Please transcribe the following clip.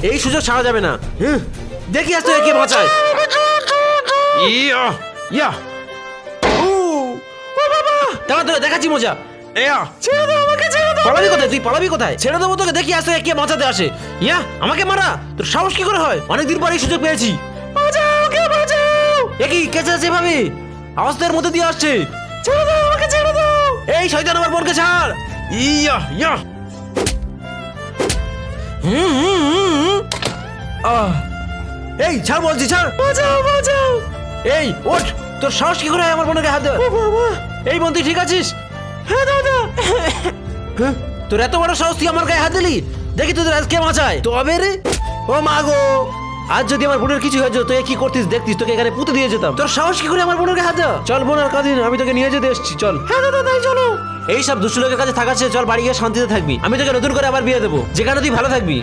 এই সুযোগ ছাড়া যাবে না। দেখি আজ তো একে বাঁচায়। ইয়া ইয়া ও বাবা, দাঁড়া দাঁড়া, দেখাচ্ছি মজা। ছেড়ে দাও আমাকে, ছেড়ে দাও। পালাবি কোথায় তুই, পালাবি কোথায়? ছেড়ে দেবো তোকে, দেখি আজ তো একে বাঁচাতে আসে। ইয়া আমাকে মারা, তোর সাহস কি করে হয়? অনেকদিন পর এই সুযোগ পেয়েছি। বাঁচাও, কে বাঁচাও। একই কেচে আছে এভাবে, আওয়াজ তো এর মধ্যে দিয়ে আসছে। ছেড়ে দাও আমাকে, ছেড়ে দাও। এই শয়তান, আমার বোনকে ছাড়। ইয়া ইয়া এই ছাড় বলছি, ছাড়। বাঁচাও বাঁচাও। এই ওঠ, তোর সাহস কি করে হয় আমার বোনের গায়ে হাত দেওয়ার? এই বোন, তুই ঠিক আছিস? হ্যাঁ দাদা। তোর এত বড় সাহস, তুই আমার গায়ে হাত দিলি? দেখি তোদের আজকে বাঁচায় তবে রে। ও মা গো, আজ যদি আমার বোনের কিছু হয়ে যেত, তুই কি করতিস দেখতিস, তোকে এখানে পুঁতে দিয়ে যেতাম। তোর সাহস কি করে আমার বোনের গায়ে হাত দেওয়া? চল বোন, আর কাঁদিস না, আমি তোকে নিয়ে যেতে এসেছি, চল। হ্যাঁ দাদা, তাই চলো। এই সব দুষ্ট লোকের কাছে থাকার চেয়ে চল বাড়ি গিয়ে শান্তিতে থাকবি। আমি তোকে নতুন করে আবার বিয়ে দেবো, যেখানে তুই ভালো থাকবি।